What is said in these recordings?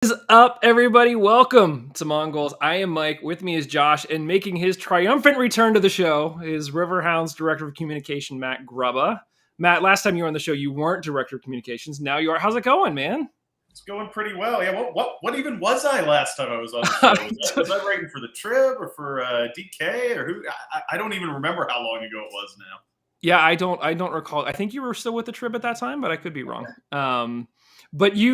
What is up, everybody? Welcome to Mon Goals. I am Mike. With me is Josh, and making his triumphant return to the show is Riverhounds Director of Communication, Matt Grubba. Matt, last time you were on the show, you weren't Director of Communications. Now you are. How's it going, man? It's going pretty well. Yeah. What even was I last time I was on the show? Was I writing for the Trib or for DK or who? I don't even remember how long ago it was now. Yeah, I don't recall. I think you were still with the Trib at that time, but I could be wrong. But we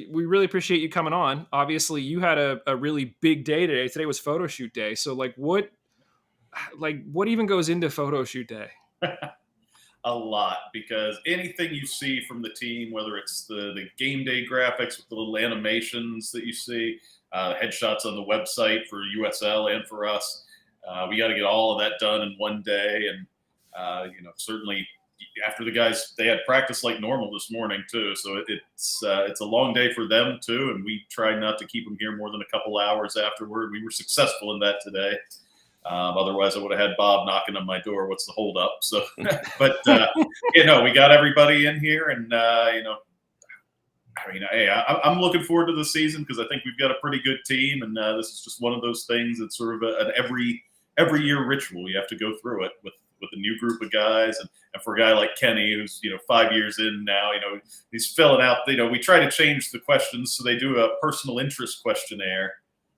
really appreciate you coming on. Obviously, you had a really big day today. Today was Photoshoot day. So what even goes into Photoshoot day? A lot, because anything you see from the team, whether it's the game day graphics with the little animations that you see, headshots on the website for USL and for us, we got to get all of that done in one day. And certainly after the guys, they had practice like normal this morning too, so it's a long day for them too, and we try not to keep them here more than a couple hours afterward. We were successful in that today. Otherwise, I would have had Bob knocking on my door. What's the holdup? So, but we got everybody in here, and hey, I'm looking forward to the season because I think we've got a pretty good team, and this is just one of those things that's sort of an every year ritual. You have to go through it with a new group of guys, and for a guy like Kenny, who's 5 years in now, he's filling out. We try to change the questions, so they do a personal interest questionnaire.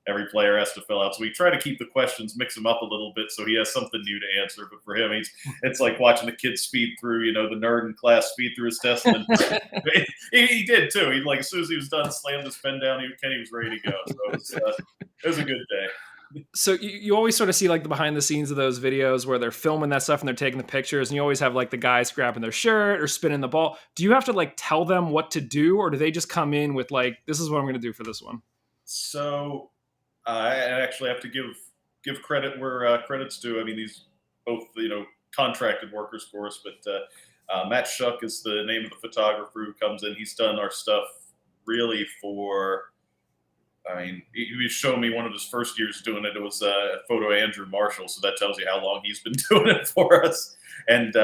Every player has to fill out. So we try to keep the questions, mix them up a little bit so he has something new to answer. But for him, it's like watching the kid speed through, the nerd in class speed through his test. And he did too. He, like, as soon as he was done, slammed his pen down. Kenny was ready to go. So it was a good day. So you always sort of see like the behind the scenes of those videos where they're filming that stuff and they're taking the pictures, and you always have like the guys grabbing their shirt or spinning the ball. Do you have to like tell them what to do, or do they just come in with like, this is what I'm going to do for this one? So I actually have to give credit where credit's due. I mean, these both contracted workers for us, but Matt Shuck is the name of the photographer who comes in. He's done our stuff really for. I mean, he was showing me one of his first years doing it. It was a photo of Andrew Marshall, so that tells you how long he's been doing it for us. And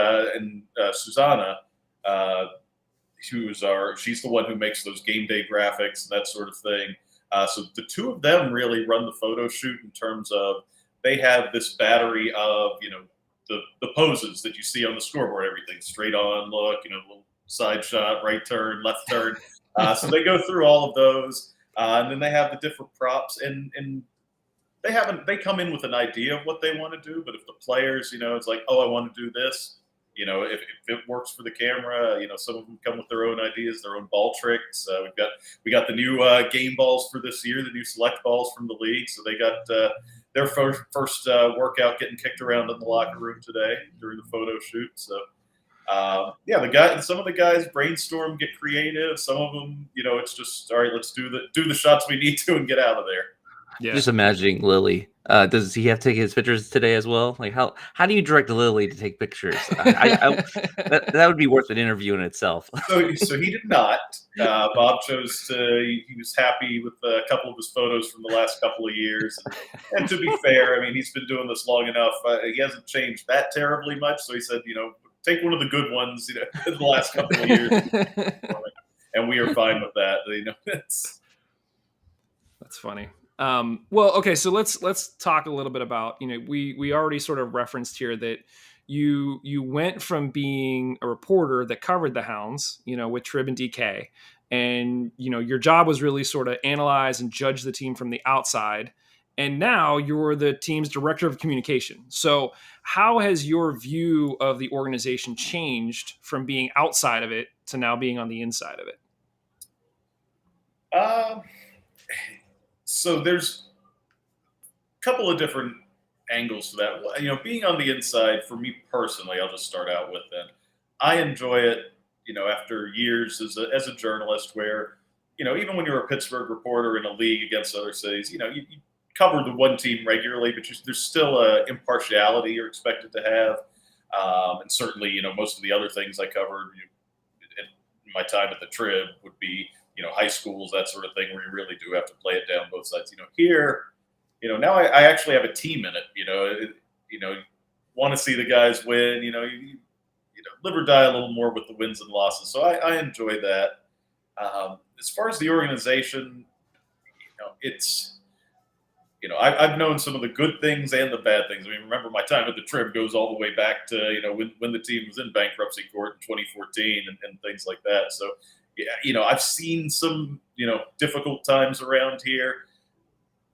Susanna, she's the one who makes those game day graphics and that sort of thing. So the two of them really run the photo shoot in terms of they have this battery of the poses that you see on the scoreboard, everything straight on look, little side shot, right turn, left turn. So they go through all of those. And then they have the different props, and they come in with an idea of what they want to do. But if the players, it's like, oh, I want to do this, if it works for the camera, some of them come with their own ideas, their own ball tricks. We got the new game balls for this year, the new select balls from the league. So they got their first workout getting kicked around in the locker room today during the photo shoot. So. Some of the guys brainstorm, get creative. Some of them, it's just all right. Let's do the shots we need to and get out of there. Yeah. Just imagining Lily. Does he have to take his pictures today as well? Like how do you direct Lily to take pictures? That would be worth an interview in itself. So he did not. Bob chose to. He was happy with a couple of his photos from the last couple of years. And to be fair, I mean, he's been doing this long enough. He hasn't changed that terribly much. So he said, take one of the good ones, in the last couple of years, and we are fine with that. That's funny. Well, okay, so let's talk a little bit about we already sort of referenced here that you went from being a reporter that covered the Hounds, with Trib and DK, and your job was really sort of analyze and judge the team from the outside. And now you're the team's director of communication. So how has your view of the organization changed from being outside of it to now being on the inside of it? So there's a couple of different angles to that. Being on the inside, for me personally, I'll just start out with that. I enjoy it, after years as a journalist where, even when you're a Pittsburgh reporter in a league against other cities, you cover the one team regularly, but there's still a impartiality you're expected to have. And certainly, most of the other things I covered in my time at the Trib would be, high schools, that sort of thing, where you really do have to play it down both sides. Here, now I actually have a team in it. Want to see the guys win. Live or die a little more with the wins and losses. So I enjoy that. As far as the organization, it's I've known some of the good things and the bad things. I mean, remember my time at the Trib goes all the way back to when the team was in bankruptcy court in 2014 and things like that. So yeah, I've seen some difficult times around here.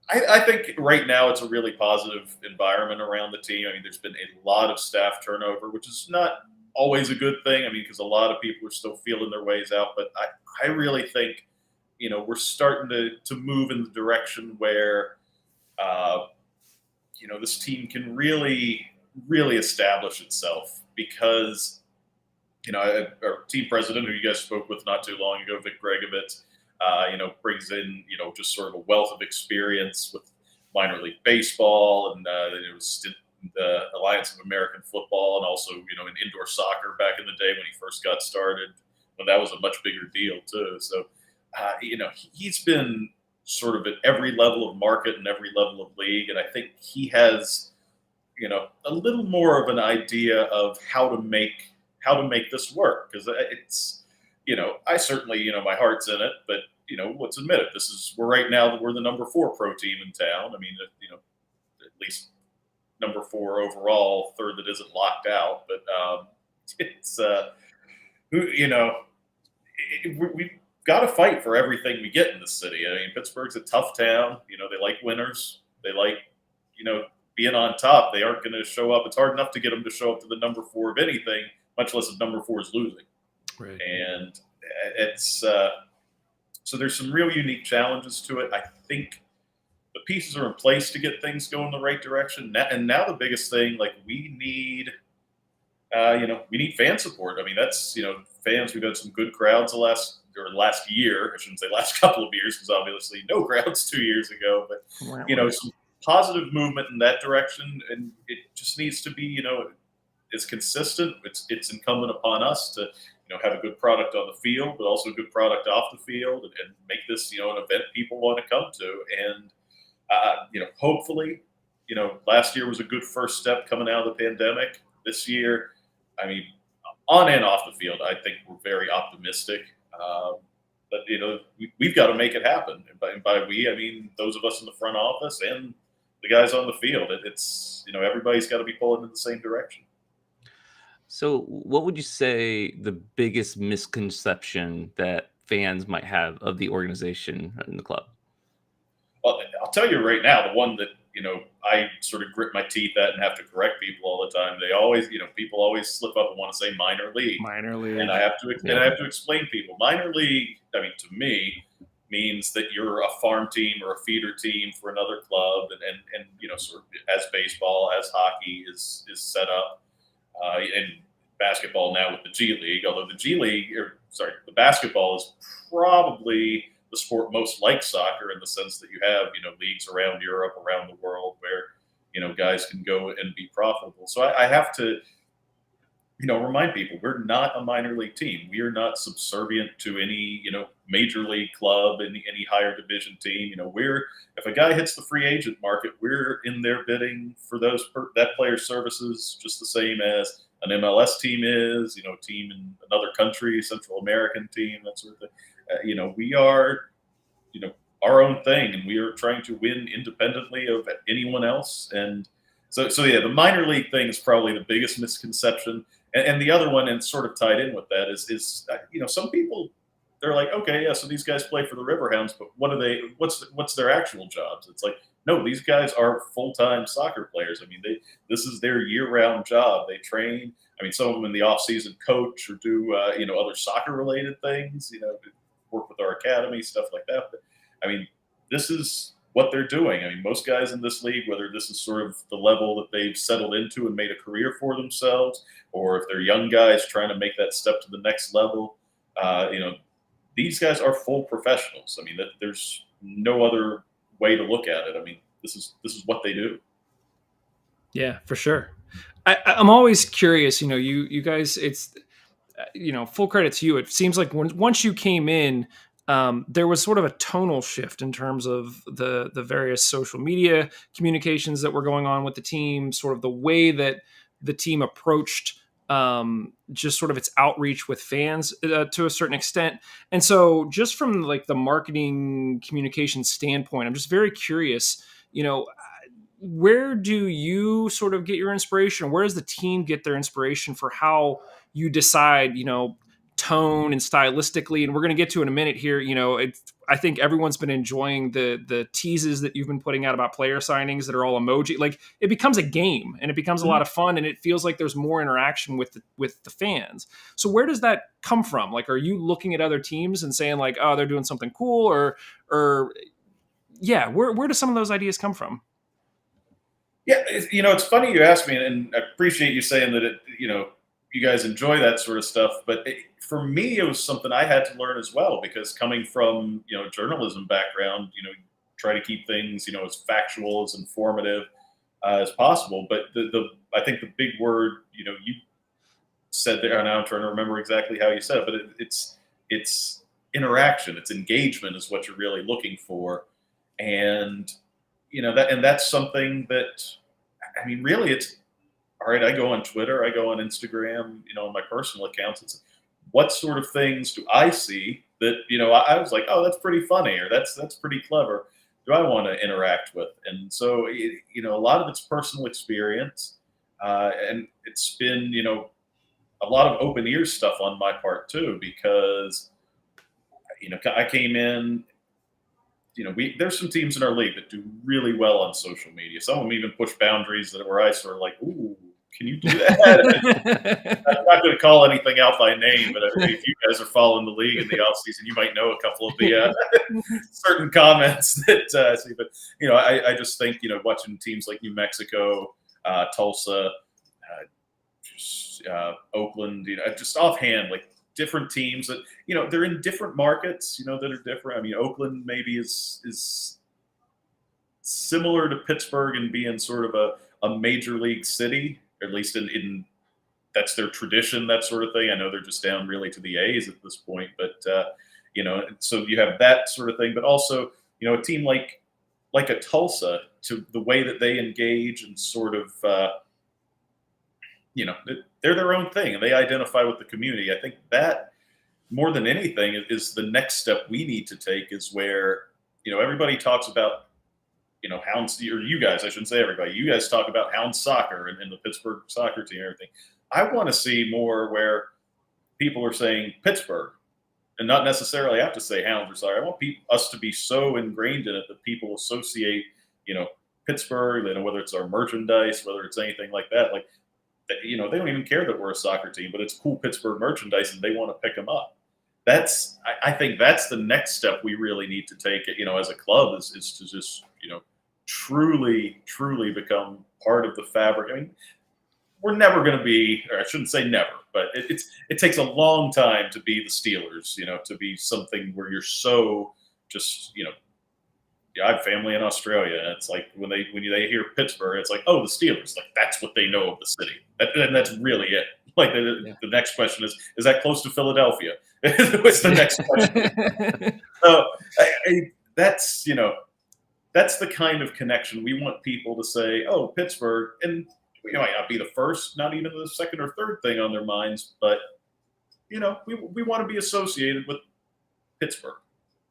I think right now it's a really positive environment around the team. I mean, there's been a lot of staff turnover, which is not always a good thing. I mean, because a lot of people are still feeling their ways out. But I really think, we're starting to move in the direction where, uh, this team can really, really establish itself because, our team president, who you guys spoke with not too long ago, Vic Gregovitz, brings in, just sort of a wealth of experience with minor league baseball and it was the Alliance of American Football and also, in indoor soccer back in the day when he first got started, when that was a much bigger deal too. So, he's been sort of at every level of market and every level of league. And I think he has, a little more of an idea of how to make this work. Because it's, I certainly, my heart's in it, but let's admit it. We're right now, we're the number 4 pro team in town. I mean, at least number 4 overall, third that isn't locked out. But it's, we've got to fight for everything we get in the city. I mean, Pittsburgh's a tough town. They like winners. They like, being on top. They aren't going to show up. It's hard enough to get them to show up to the number 4 of anything, much less if number 4 is losing. Right. And it's so there's some real unique challenges to it. I think the pieces are in place to get things going the right direction. And now the biggest thing, like we need fan support. I mean, that's fans. We've had some good crowds the last year. I shouldn't say last couple of years because obviously no crowds 2 years ago. But some positive movement in that direction, and it just needs to be is consistent. It's incumbent upon us to have a good product on the field, but also a good product off the field, and make this an event people want to come to. And hopefully, last year was a good first step coming out of the pandemic. This year, I mean, on and off the field, I think we're very optimistic. But we've got to make it happen. And by we, I mean those of us in the front office and the guys on the field. It's everybody's got to be pulling in the same direction. So, what would you say the biggest misconception that fans might have of the organization and the club? Well, I'll tell you right now, the one that I sort of grit my teeth at and have to correct people all the time. They always, people always slip up and want to say minor league. Minor league. And I have to explain people. Minor league, I mean, to me, means that you're a farm team or a feeder team for another club, and sort of as baseball, as hockey is set up, and basketball now with the G League. Although the basketball is probably the sport most like soccer in the sense that you have leagues around Europe, around the world where guys can go and be profitable. So I have to remind people we're not a minor league team. We are not subservient to any major league club, any higher division team. If a guy hits the free agent market, we're in there bidding for that player's services just the same as an MLS team is. A team in another country, Central American team, that sort of thing. We are, our own thing, and we are trying to win independently of anyone else. And so yeah, the minor league thing is probably the biggest misconception. And the other one, and sort of tied in with that, is some people, they're like, okay, yeah, so these guys play for the Riverhounds, but what's their actual jobs? It's like, no, these guys are full-time soccer players. I mean, this is their year-round job. They train. I mean, some of them in the off-season coach or do other soccer-related things. Work with our academy, stuff like that. But I mean, this is what they're doing. I mean, most guys in this league, whether this is sort of the level that they've settled into and made a career for themselves, or if they're young guys trying to make that step to the next level, these guys are full professionals. I mean, there's no other way to look at it. I mean, this is what they do. Yeah, for sure. I'm always curious. You guys, it's full credit to you. It seems like once you came in, there was sort of a tonal shift in terms of the various social media communications that were going on with the team, sort of the way that the team approached just sort of its outreach with fans to a certain extent. And so just from like the marketing communication standpoint, I'm just very curious, where do you sort of get your inspiration? Where does the team get their inspiration for how you decide, tone and stylistically? And we're going to get to in a minute here. I think everyone's been enjoying the teases that you've been putting out about player signings that are all emoji. Like, it becomes a game and it becomes a lot of fun, and it feels like there's more interaction with the fans. So where does that come from? Like, are you looking at other teams and saying like, oh, they're doing something cool, or yeah, where do some of those ideas come from? Yeah, it's funny you asked me, and I appreciate you saying that you guys enjoy that sort of stuff. But for me, it was something I had to learn as well, because coming from journalism background, try to keep things as factual, as informative as possible. But I think the big word you said there, and I'm trying to remember exactly how you said it, but it's interaction, it's engagement is what you're really looking for, and that's something that, I mean, really, it's all right. I go on Twitter, I go on Instagram, on my personal accounts. It's what sort of things do I see that I was like, oh, that's pretty funny, or that's pretty clever. Do I want to interact with? And so a lot of it's personal experience, and it's been a lot of open ears stuff on my part too, because I came in. There's some teams in our league that do really well on social media. Some of them even push boundaries that where I sort of like, ooh, can you do that? I'm not going to call anything out by name, but if you guys are following the league in the offseason, you might know a couple of the certain comments that see. But I just think watching teams like New Mexico, Tulsa, Oakland, just offhand, like different teams that they're in different markets that are different. I mean, Oakland maybe is similar to Pittsburgh in being sort of a major league city, or at least in that's their tradition, that sort of thing. I know they're just down really to the A's at this point, but so you have that sort of thing, but also a team like a Tulsa, to the way that they engage and sort of they're their own thing and they identify with the community. I think that more than anything is the next step we need to take, is where everybody talks about Hounds, or you guys, I shouldn't say everybody, you guys talk about Hounds soccer and the Pittsburgh soccer team and everything. I want to see more where people are saying Pittsburgh and not necessarily have to say Hounds or soccer. I want us to be so ingrained in it that people associate Pittsburgh, whether it's our merchandise, whether it's anything like that, like they don't even care that we're a soccer team, but it's cool Pittsburgh merchandise and they want to pick them up. I think that's the next step we really need to take, as a club, is to just, truly become part of the fabric. I mean, we're never going to be, or I shouldn't say never, but it takes a long time to be the Steelers, to be something where you're so just, I have family in Australia, and it's like when they hear Pittsburgh, it's like, oh, the Steelers, like that's what they know of the city, and that's really it. Like the next question is that close to Philadelphia? What's the next question? So that's the kind of connection we want people to say, oh, Pittsburgh, and we might not be the first, not even the second or third thing on their minds, but we want to be associated with Pittsburgh.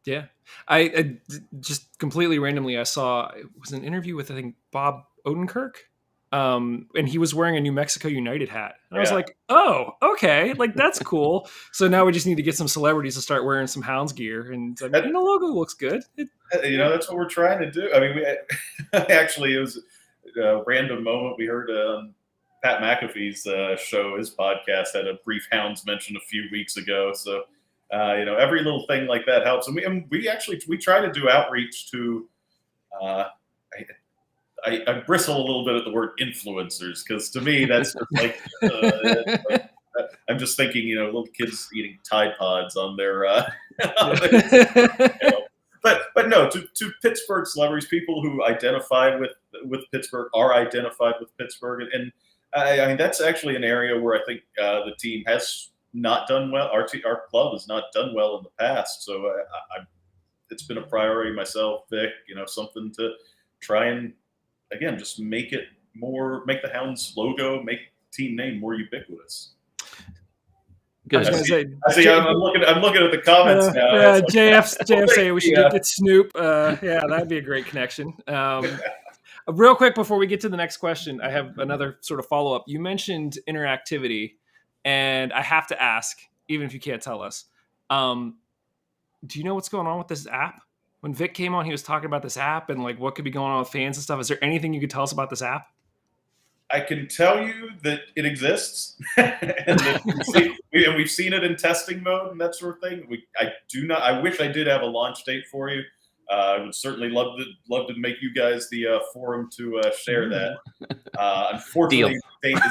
Yeah. I just completely randomly, I saw, it was an interview with, I think, Bob Odenkirk. And he was wearing a New Mexico United hat. And I was like, oh, okay. Like, that's cool. So now we just need to get some celebrities to start wearing some Hounds gear. And the logo looks good. That's what we're trying to do. I mean, actually, it was a random moment. We heard Pat McAfee's show, his podcast, had a brief Hounds mention a few weeks ago. So, every little thing like that helps. And we try to do outreach to, I bristle a little bit at the word influencers, because to me, that's like, I'm just thinking, little kids eating Tide Pods on their, but no, to Pittsburgh celebrities, people who identify with Pittsburgh are identified with Pittsburgh. And I mean, that's actually an area where I think the team has not done well. Our club has not done well in the past. So it's been a priority myself, Vic, something to try and, again, just make the Hounds logo, make team name more ubiquitous. Good. I was gonna I see. I'm looking at the comments now. JF we should get Snoop. Yeah, that'd be a great connection. Real quick before we get to the next question, I have another sort of follow up. You mentioned interactivity, and I have to ask, even if you can't tell us, do you know what's going on with this app? When Vic came on, he was talking about this app and like what could be going on with fans and stuff. Is there anything you could tell us about this app? I can tell you that it exists, and we've seen it in testing mode and that sort of thing. I wish I did have a launch date for you. I would certainly love to make you guys the forum to share that. Unfortunately, the date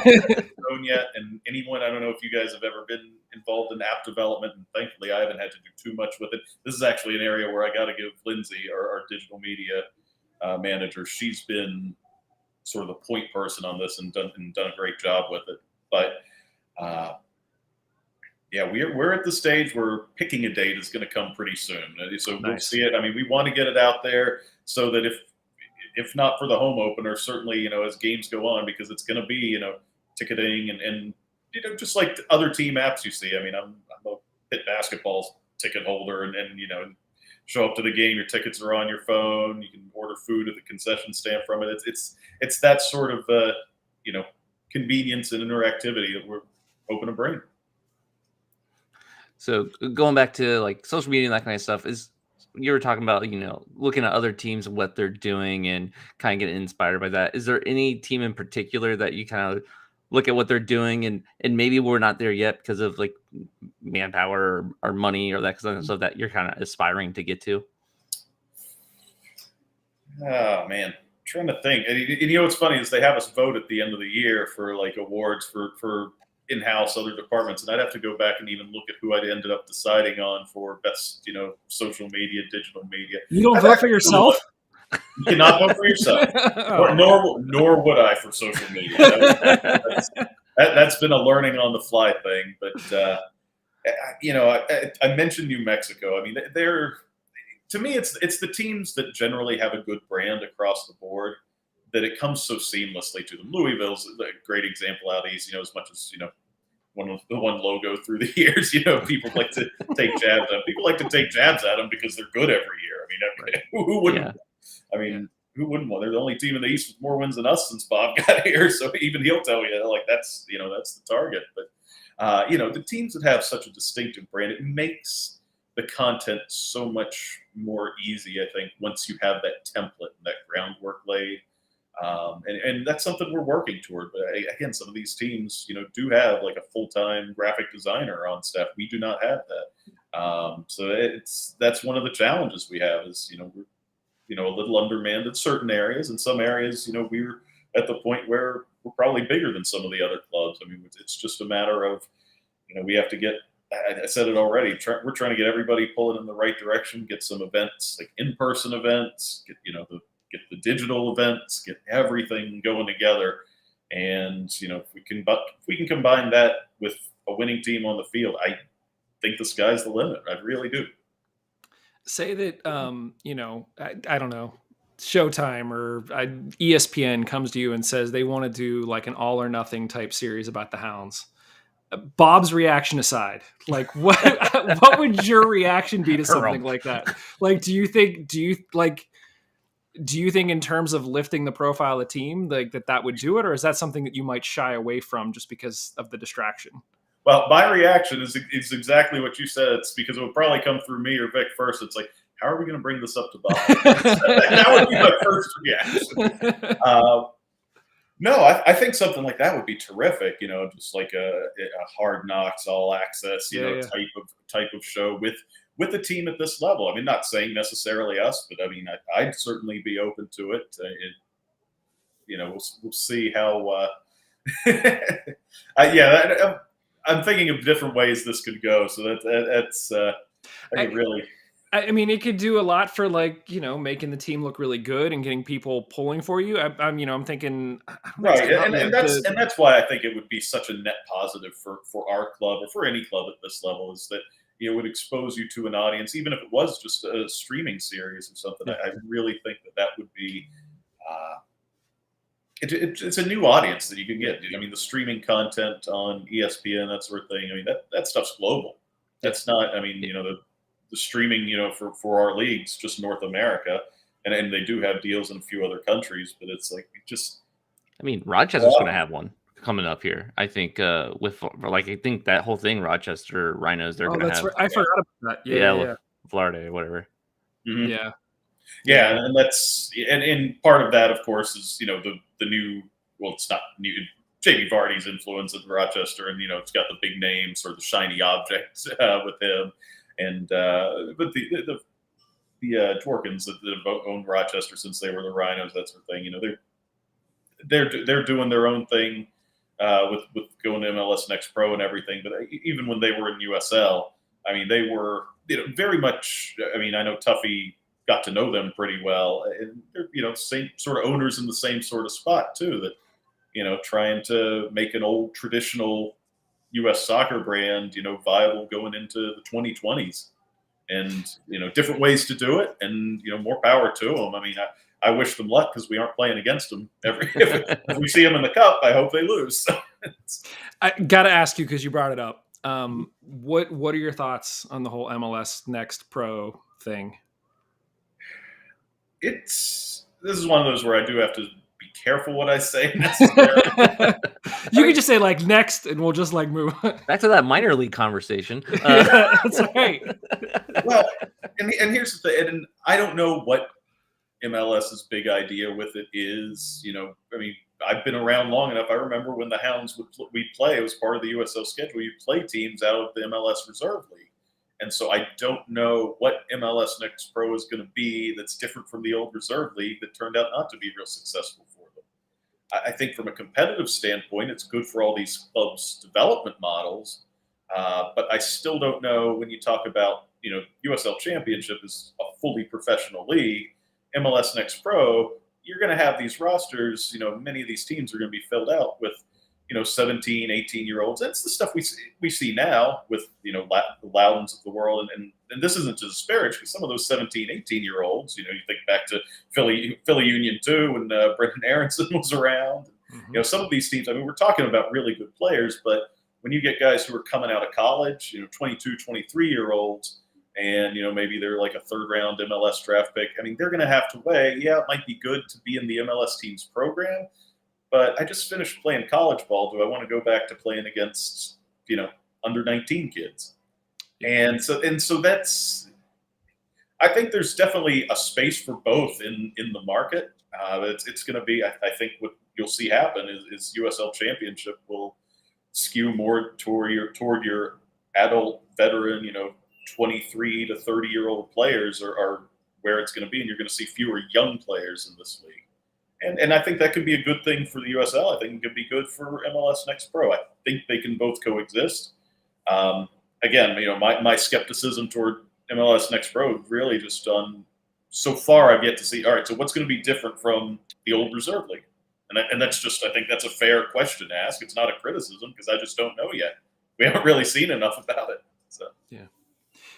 isn't known yet, and anyone, I don't know if you guys have ever been involved in app development, and thankfully I haven't had to do too much with it. This is actually an area where I got to give Lindsay, our digital media manager, she's been sort of the point person on this and done a great job with it. But yeah, we're at the stage where picking a date is going to come pretty soon. So We'll see it. I mean, we want to get it out there so that if not for the home opener, certainly, as games go on, because it's going to be, ticketing and just like other team apps you see. I mean, I'm a Pitt basketball ticket holder, and show up to the game, your tickets are on your phone, you can order food at the concession stand from it. It's that sort of convenience and interactivity that we're hoping to bring. So going back to like social media and that kind of stuff, is you were talking about, looking at other teams and what they're doing and kind of getting inspired by that. Is there any team in particular that you kind of look at what they're doing and maybe we're not there yet because of like manpower or money or that kind of stuff that you're kind of aspiring to get to? Oh man, I'm trying to think. And what's funny is they have us vote at the end of the year for like awards for in-house other departments, and I'd have to go back and even look at who I'd ended up deciding on for best, social media, digital media. You don't vote for yourself? You cannot vote for yourself, nor would I for social media. That's been a learning on the fly thing. But I mentioned New Mexico. I mean, to me, it's the teams that generally have a good brand across the board, that it comes so seamlessly to them. Louisville's a great example out east. As much as one logo through the years, people like to take jabs at them. People like to take jabs at them because they're good every year. I mean, who wouldn't? Yeah. I mean, who wouldn't want? They're the only team in the East with more wins than us since Bob got here. So even he'll tell you, like, that's the target. But the teams that have such a distinctive brand, it makes the content so much more easy, I think, once you have that template and that groundwork laid. And that's something we're working toward. But again, some of these teams, do have like a full-time graphic designer on staff. We do not have that. So that's one of the challenges we have is, we're, a little undermanned in certain areas. In some areas, we're at the point where we're probably bigger than some of the other clubs. I mean, it's just a matter of, we have to get, I said it already, we're trying to get everybody pulling in the right direction, get some events, like in-person events, get the digital events, get everything going together. And, if we can combine that with a winning team on the field, I think the sky's the limit. I really do. Say that, I don't know, Showtime or ESPN comes to you and says they want to do like an all or nothing type series about the Hounds. Bob's reaction aside, like what would your reaction be to something like that? Like, do you think in terms of lifting the profile of the team, like that would do it? Or is that something that you might shy away from just because of the distraction? Well, my reaction is exactly what you said. It's because it would probably come through me or Vic first. It's like, how are we going to bring this up to Bob? That would be my first reaction. No, I think something like that would be terrific. Just like a Hard Knocks, all access, type of show with a team at this level. I mean, not saying necessarily us, but I mean, I'd certainly be open to it. We'll see how. I'm thinking of different ways this could go. So that's really. I mean, it could do a lot for making the team look really good and getting people pulling for you. I'm thinking right, and that's why I think it would be such a net positive for our club or for any club at this level, is that it would expose you to an audience, even if it was just a streaming series or something. I really think that would be it's a new audience that you can get. I mean, the streaming content on ESPN, that sort of thing. I mean, that stuff's global. That's not. I mean, the streaming, for our leagues, just North America, and they do have deals in a few other countries, but it's like I mean, Rochester's going to have one coming up here. I think with I think that whole thing, Rochester Rhinos, they're going to have. Right. I forgot about that. Yeah. Florida or whatever. Mm-hmm. Yeah. Yeah, and that's and part of that, of course, is the new. Well, it's not new. Jamie Vardy's influence at Rochester, and it's got the big name, sort of the shiny object with him, and but the Dworkins that have owned Rochester since they were the Rhinos, that sort of thing. They're doing their own thing with going to MLS Next Pro and everything. But even when they were in USL, I mean, they were very much. I mean, I know Tuffy got to know them pretty well, and they're same sort of owners in the same sort of spot too. That trying to make an old traditional U.S. soccer brand viable going into the 2020s, and different ways to do it, and more power to them. I mean, I wish them luck because we aren't playing against them if we see them in the cup. I hope they lose. I got to ask you because you brought it up. What are your thoughts on the whole MLS Next Pro thing? This is one of those where I do have to be careful what I say necessarily. You can just say like next, and we'll just like move on. Back to that minor league conversation. That's right. Well, and here's the thing, and I don't know what MLS's big idea with it is. I mean, I've been around long enough. I remember when the Hounds we'd play. It was part of the USL schedule. You play teams out of the MLS Reserve League. And so I don't know what MLS Next Pro is going to be that's different from the old Reserve League that turned out not to be real successful for them. I think from a competitive standpoint, it's good for all these clubs' development models. But I still don't know when you talk about, USL Championship is a fully professional league. MLS Next Pro, you're going to have these rosters, many of these teams are going to be filled out with 17, 18-year-olds. That's the stuff we see now with, the Loudons of the world. And this isn't to disparage, because some of those 17, 18-year-olds, you think back to Philly Union 2 when Brendan Aronson was around. Mm-hmm. Some of these teams, I mean, we're talking about really good players, but when you get guys who are coming out of college, 22, 23-year-olds, and, maybe they're like a third-round MLS draft pick, I mean, they're going to have to weigh, it might be good to be in the MLS team's program, but I just finished playing college ball. Do I want to go back to playing against, under 19 kids? And so that's, I think there's definitely a space for both in the market. It's going to be, I think what you'll see happen is USL Championship will skew more toward your adult veteran, 23 to 30-year-old players are where it's going to be. And you're going to see fewer young players in this league. And I think that could be a good thing for the USL. I think it could be good for MLS Next Pro. I think they can both coexist. Again, my skepticism toward MLS Next Pro really just on so far I've yet to see. All right, so what's going to be different from the old Reserve League? And that's just, I think that's a fair question to ask. It's not a criticism because I just don't know yet. We haven't really seen enough about it. So yeah.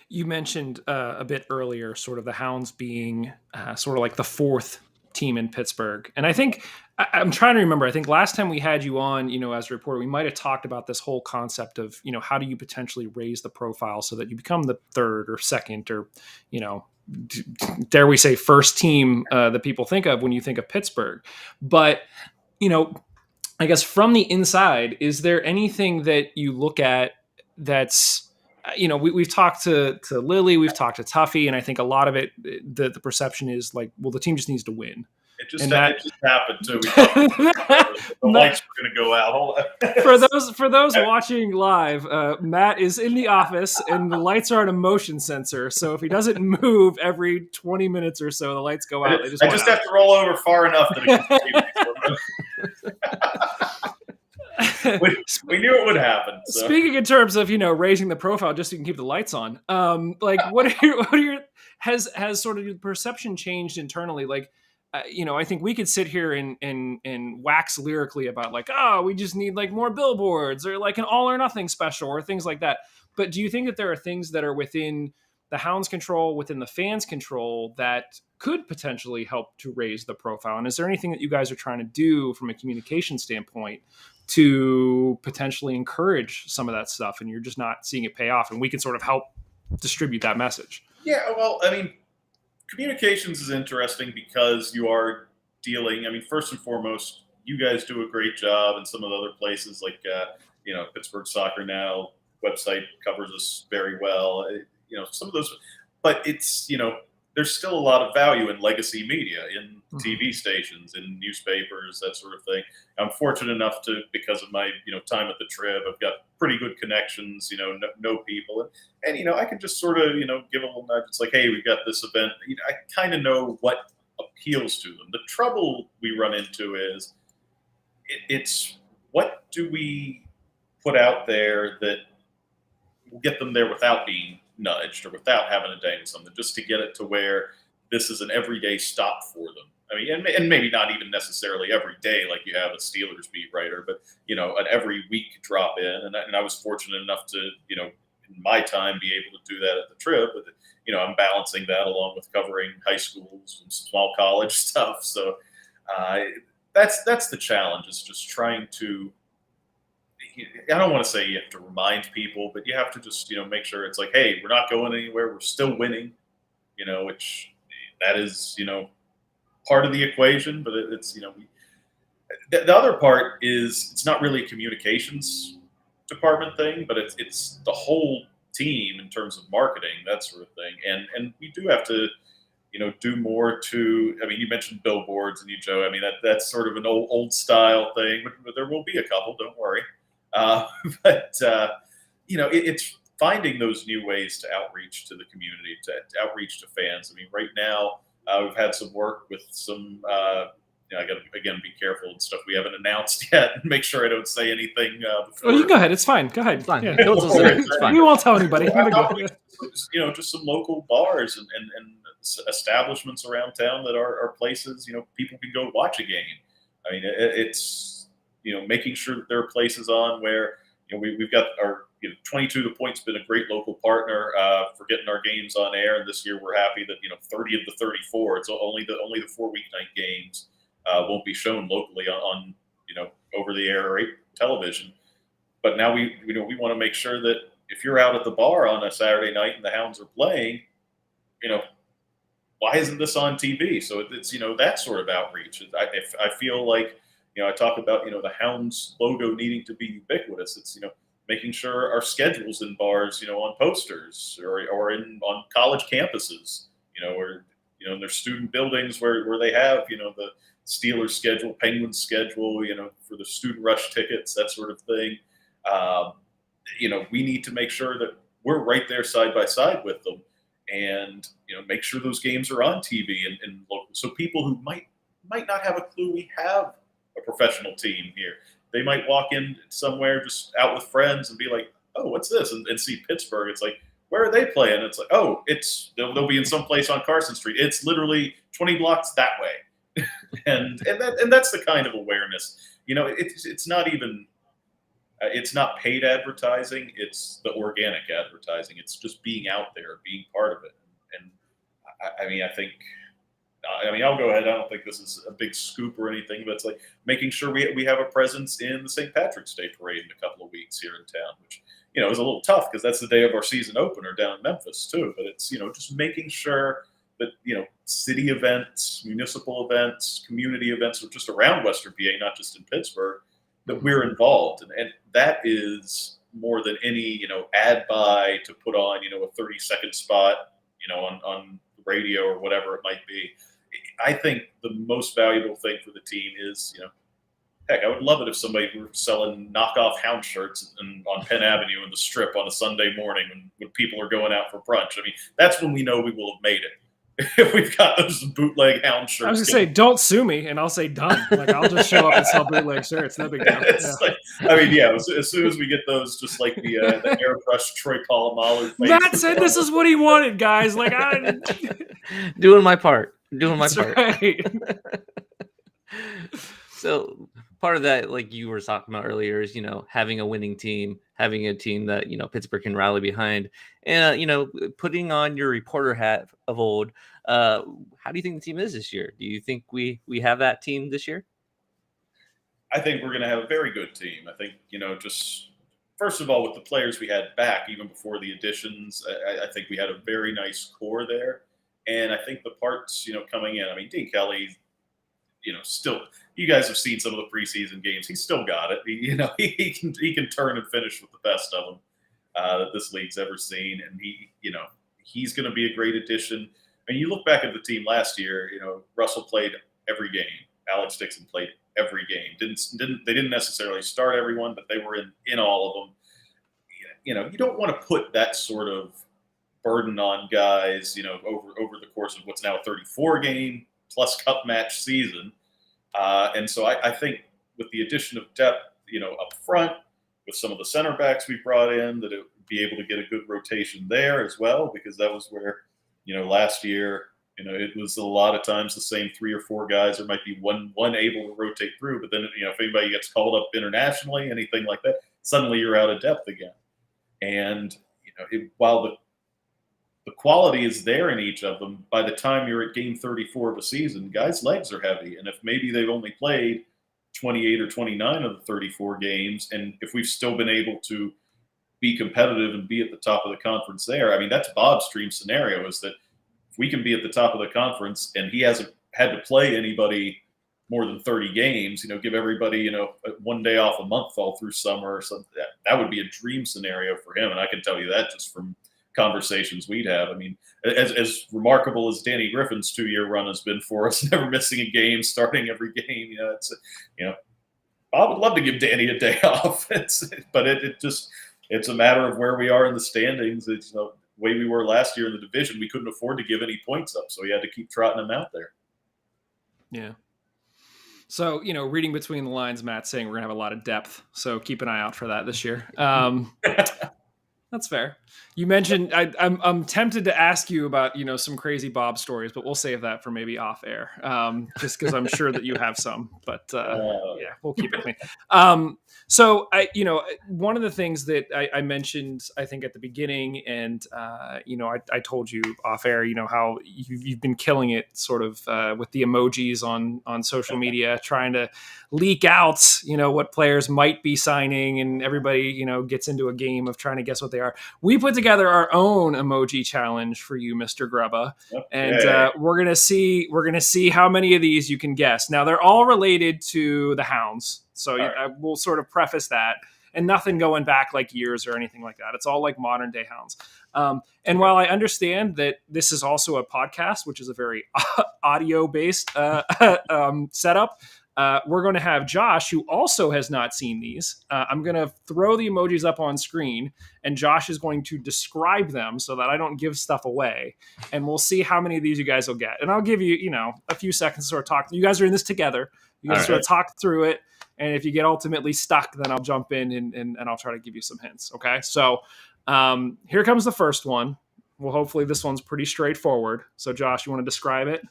You mentioned a bit earlier, sort of the Hounds being sort of like the fourth team in Pittsburgh. And I think I'm trying to remember, I think last time we had you on, as a reporter, we might've talked about this whole concept of, how do you potentially raise the profile so that you become the third or second or, dare we say first team that people think of when you think of Pittsburgh. But, I guess from the inside, is there anything that you look at that's, we've talked to Lily, we've talked to Tuffy, and I think a lot of it, the perception is like, well, the team just needs to win. It just happened too. The lights were going to go out. For those watching live, Matt is in the office and the lights are on a motion sensor. So if he doesn't move every 20 minutes or so, the lights go out. I just have to roll over far enough that it can see. We knew it would happen. So. Speaking in terms of raising the profile just so you can keep the lights on, what are your has sort of your perception changed internally? Like, I think we could sit here and wax lyrically about like, we just need like more billboards or like an all or nothing special or things like that. But do you think that there are things that are within the Hounds control within the fans control that could potentially help to raise the profile? And is there anything that you guys are trying to do from a communication standpoint to potentially encourage some of that stuff, and you're just not seeing it pay off, and we can sort of help distribute that message? Yeah, well, I mean, communications is interesting because you are dealing. I mean, first and foremost, you guys do a great job, and some of the other places like Pittsburgh Soccer Now website covers us very well. Some of those, but it's there's still a lot of value in legacy media, in TV stations, in newspapers, that sort of thing. I'm fortunate enough to, because of my time at the Trib, I've got pretty good connections. Know people, and I can just sort of give a little nudge. It's like, hey, we've got this event. I kind of know what appeals to them. The trouble we run into is it's what do we put out there that will get them there without being nudged or without having a day in something, just to get it to where this is an everyday stop for them. I mean, and maybe not even necessarily every day, like you have a Steelers beat writer, but an every week drop in. And I was fortunate enough to in my time be able to do that at the Trib, but I'm balancing that along with covering high schools and small college stuff. So that's the challenge, is just trying to. I don't want to say you have to remind people, but you have to just make sure it's like, hey, we're not going anywhere. We're still winning. Which that is part of the equation, but it's the other part is it's not really a communications department thing, but it's the whole team in terms of marketing, that sort of thing, and we do have to do more to. I mean, you mentioned billboards, and Joe. I mean, that's sort of an old style thing, but there will be a couple. Don't worry. But it's finding those new ways to outreach to the community, to outreach to fans. I mean, right now we've had some work with some. I got to again be careful and stuff we haven't announced yet. Make sure I don't say anything. Before. Oh, you go ahead. It's fine. Go ahead. It's fine. Yeah. It's fine. We won't tell anybody. Just some local bars and establishments around town that are places people can go watch a game. I mean, it's. Making sure that there are places on where we've got our 22 The Point's been a great local partner for getting our games on air, and this year we're happy that 30 of the 34. It's only the 4 weeknight games won't be shown locally on over the air or television. But now we want to make sure that if you're out at the bar on a Saturday night and the Hounds are playing, why isn't this on TV? So it's that sort of outreach. I feel like. I talk about, the Hounds logo needing to be ubiquitous. It's, making sure our schedules in bars, on posters or on college campuses, or, in their student buildings where they have, the Steelers schedule, Penguins schedule, for the student rush tickets, that sort of thing. We need to make sure that we're right there side by side with them, and, make sure those games are on TV and local. So people who might not have a clue we have a professional team here. They might walk in somewhere just out with friends and be like, oh, what's this? And see Pittsburgh. It's like, where are they playing? It's like, oh, they'll be in some place on Carson Street. It's literally 20 blocks that way. and that's the kind of awareness. It's not even it's not paid advertising, it's the organic advertising. It's just being out there, being part of it. And I'll go ahead. I don't think this is a big scoop or anything, but it's like making sure we have a presence in the St. Patrick's Day parade in a couple of weeks here in town, which, is a little tough because that's the day of our season opener down in Memphis too. But it's, just making sure that, city events, municipal events, community events, or just around Western PA, not just in Pittsburgh, that we're involved. And that is more than any, ad buy to put on, a 30-second spot, on the radio or whatever it might be. I think the most valuable thing for the team is, heck, I would love it if somebody were selling knockoff Hound shirts on Penn Avenue in the Strip on a Sunday morning when people are going out for brunch. I mean, that's when we know we will have made it. If we've got those bootleg Hound shirts. I was going to say, don't sue me, and I'll say done. Like, I'll just show up and sell bootleg shirts. No big deal. As soon as we get those, just like the airbrush Troy Polamalu. Matt said this is what he wanted, guys. Like, doing my part. Doing my part. Right. So part of that, like you were talking about earlier, is having a winning team, having a team that Pittsburgh can rally behind, and putting on your reporter hat of old. How do you think the team is this year? Do you think we have that team this year? I think we're going to have a very good team. I think just first of all, with the players we had back even before the additions, I think we had a very nice core there, and I think the parts coming in. I mean, Dean Kelly. Still, you guys have seen some of the preseason games. He's still got it. He can turn and finish with the best of them that this league's ever seen, and he's going to be a great addition. And you look back at the team last year. Russell played every game. Alex Dixon played every game. They didn't necessarily start everyone, but they were in all of them. You don't want to put that sort of burden on guys. Over the course of what's now a 34 game plus cup match season. And so I think with the addition of depth, up front, with some of the center backs we brought in, that it would be able to get a good rotation there as well, because that was where, last year, it was a lot of times the same 3 or 4 guys. There might be one able to rotate through, but then, if anybody gets called up internationally, anything like that, suddenly you're out of depth again. And, while the quality is there in each of them, by the time you're at game 34 of a season, guys' legs are heavy. And if maybe they've only played 28 or 29 of the 34 games, and if we've still been able to be competitive and be at the top of the conference there, I mean, that's Bob's dream scenario, is that if we can be at the top of the conference and he hasn't had to play anybody more than 30 games, give everybody, 1 day off a month all through summer or something, that would be a dream scenario for him. And I can tell you that just from conversations we'd have. I mean, as remarkable as Danny Griffin's 2-year run has been for us, never missing a game, starting every game, Bob would love to give Danny a day off. But it's a matter of where we are in the standings. It's the way we were last year in the division. We couldn't afford to give any points up, so we had to keep trotting them out there. Yeah. So, reading between the lines, Matt's saying we're going to have a lot of depth. So keep an eye out for that this year. That's fair. You mentioned I'm tempted to ask you about some crazy Bob stories, but we'll save that for maybe off air, just because I'm sure that you have some. But yeah, we'll keep it clean. So one of the things that I mentioned, I think at the beginning, and I told you off air, how you've been killing it, sort of with the emojis on social media, trying to leak out what players might be signing, and everybody gets into a game of trying to guess what they are. We put together our own emoji challenge for you, Mr. Grubba, and we're gonna see how many of these you can guess. Now they're all related to the Hounds, so I will sort of preface that, and nothing going back like years or anything like that. It's all like modern day Hounds. And while I understand that this is also a podcast, which is a very audio based setup, we're going to have Josh, who also has not seen these. I'm going to throw the emojis up on screen, and Josh is going to describe them so that I don't give stuff away. And we'll see how many of these you guys will get. And I'll give you, a few seconds to sort of talk. You guys are in this together. You guys sort of talk through it. And if you get ultimately stuck, then I'll jump in and I'll try to give you some hints. Okay. So here comes the first one. Well, hopefully this one's pretty straightforward. So Josh, you want to describe it?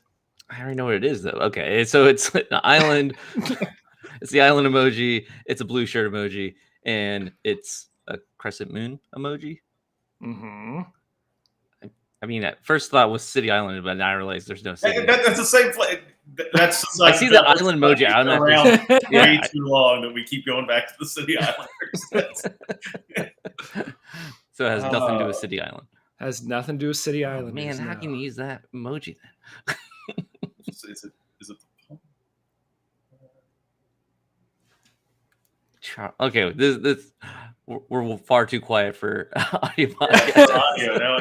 I already know what it is, though. Okay, so it's an island. It's the island emoji. It's a blue shirt emoji, and it's a crescent moon emoji. Mm-hmm. I mean, at first thought was City Island, but now I realize there's no city. That's the same place. That's I see the island emoji. I'm not around way too long that we keep going back to the City Islanders. So it has nothing to do with City Island. Has nothing to do with City Island. Man, how can you use that emoji then? Is it the okay, this we're far too quiet for audio podcast. Audio, no,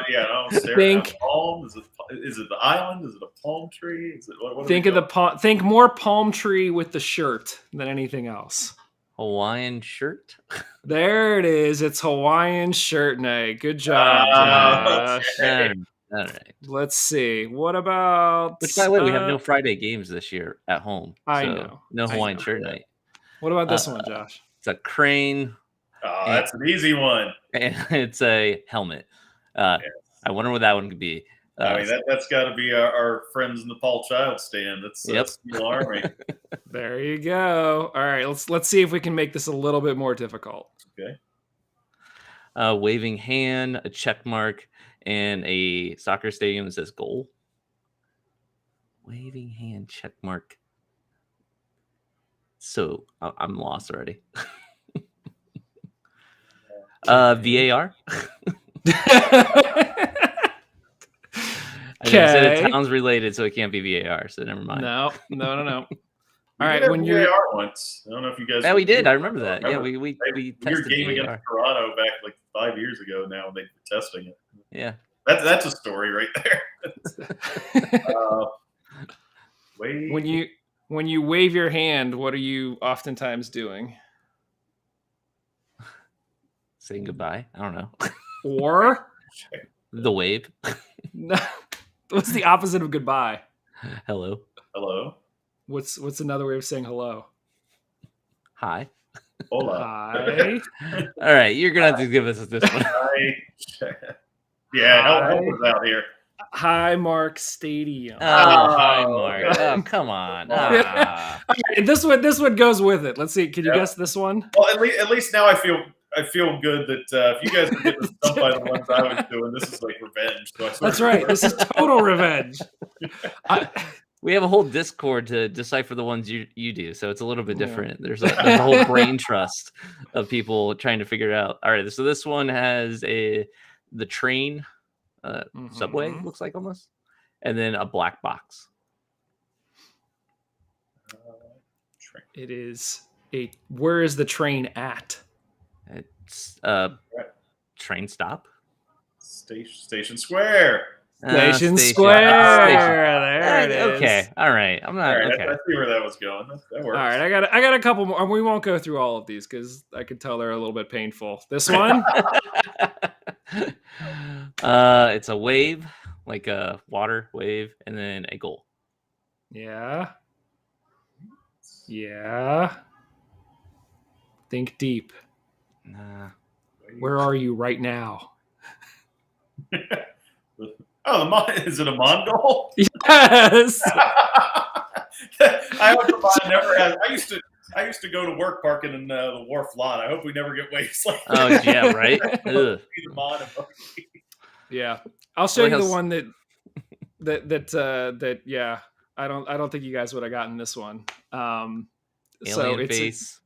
think palm. Is it the island? Is it a palm tree? Is it what think of the think more palm tree with the shirt than anything else. Hawaiian shirt. There it is. It's Hawaiian shirt night. Good job, Josh. Okay. All right. Let's see. What about? Which, by the way, we have no Friday games this year at home. I know. No Hawaiian shirt night. What about this one, Josh? It's a crane. Oh, that's an easy one. And it's a helmet. I wonder what that one could be. I mean, that's got to be our friends in the Paul Child stand. That's Steel Army. There you go. All right, let's see if we can make this a little bit more difficult. Okay. Waving hand, a check mark, and a soccer stadium that says goal. Waving hand, check mark. So I'm lost already. VAR. I said it sounds related, so it can't be VAR. So never mind. No. All right, when you're VAR once, I don't know if you guys. Yeah, we did. I remember that. Yeah, we tested game VAR against Toronto back like 5 years ago. Now they were testing it. Yeah, that's a story right there. When you wave your hand, what are you oftentimes doing? Saying goodbye. I don't know. Or the wave. No. What's the opposite of goodbye? Hello. Hello. What's another way of saying hello? Hi. Hola. Hi. All right, you're gonna have to give us this one. Yeah, help us out here. Highmark Stadium. Oh, Highmark. Oh, come on. All right, this one goes with it. Let's see. Can you guess this one? Well, at least now I feel good that if you guys are getting stumped by the ones I was doing, this is like revenge. So that's right. This is total revenge. We have a whole Discord to decipher the ones you do, so it's a little bit different. Yeah. There's a whole brain trust of people trying to figure it out. All right, so this one has the train, subway looks like almost, and then a black box. It is where is the train at? It's train stop. Station Square. Station Square. There it is. Okay. All right. I'm not. Right, okay. I see where that was going. That works. All right. I got a couple more. We won't go through all of these because I could tell they're a little bit painful. This one. It's a wave, like a water wave, and then a goal. Yeah. Think deep. Where are you right now? Oh, is it a Mon Goal? Yes. I hope the Mon never has. I used to go to work parking in the wharf lot. I hope we never get waves like that. Oh yeah, right. The Mon yeah, I'll show you the one that yeah. I don't think you guys would have gotten this one. Alien so it's face,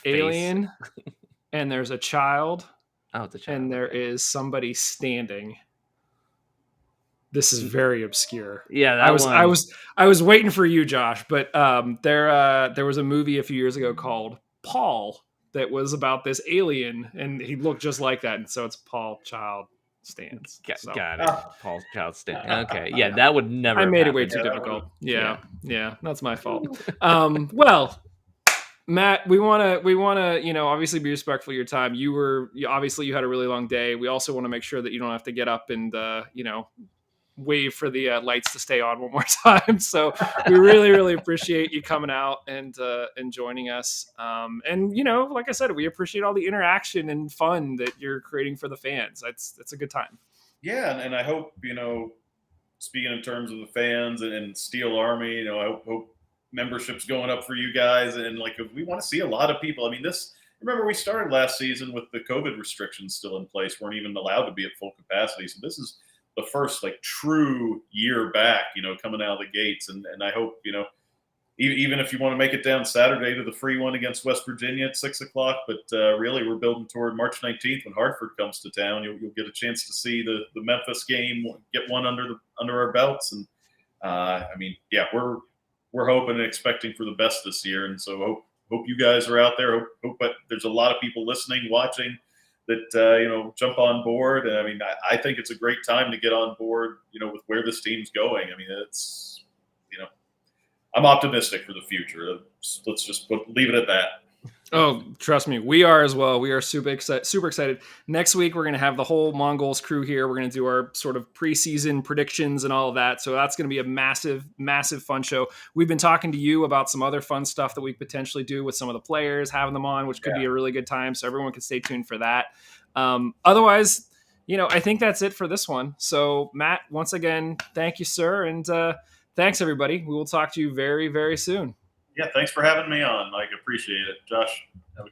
alien, and there's a child. Oh, it's a child. And there is somebody standing. This is very obscure. Yeah, I was waiting for you, Josh, but there was a movie a few years ago called Paul that was about this alien, and he looked just like that, and so it's Paul Child Stands. Got it. Paul Child Stands. Okay, yeah, that would never. I made it way too difficult. Yeah, that's my fault. Well, Matt, we want to, obviously be respectful of your time. You had a really long day. We also want to make sure that you don't have to get up and, wave for the lights to stay on one more time. So we really, really appreciate you coming out and joining us. And, like I said, we appreciate all the interaction and fun that you're creating for the fans. It's a good time. Yeah. And I hope, speaking in terms of the fans and Steel Army, I hope membership's going up for you guys. And we want to see a lot of people. I mean, remember we started last season with the COVID restrictions still in place, weren't even allowed to be at full capacity. So this is the first true year back, coming out of the gates. And I hope, even if you want to make it down Saturday to the free one against West Virginia at 6:00, but really we're building toward March 19th when Hartford comes to town. You'll get a chance to see the Memphis game, get one under our belts. And we're hoping and expecting for the best this year. And so hope you guys are out there. Hope there's a lot of people listening, watching, that jump on board. And I mean, I think it's a great time to get on board, with where this team's going. I mean, it's I'm optimistic for the future. Let's just leave it at that. Oh, trust me, we are as well. We are super excited. Next week, we're going to have the whole Mon Goals crew here. We're going to do our sort of preseason predictions and all of that. So that's going to be a massive, massive fun show. We've been talking to you about some other fun stuff that we potentially do with some of the players, having them on, which could be a really good time. So everyone can stay tuned for that. Otherwise, I think that's it for this one. So Matt, once again, thank you, sir. And thanks, everybody. We will talk to you very, very soon. Yeah, thanks for having me on, Mike. Appreciate it. Josh, have a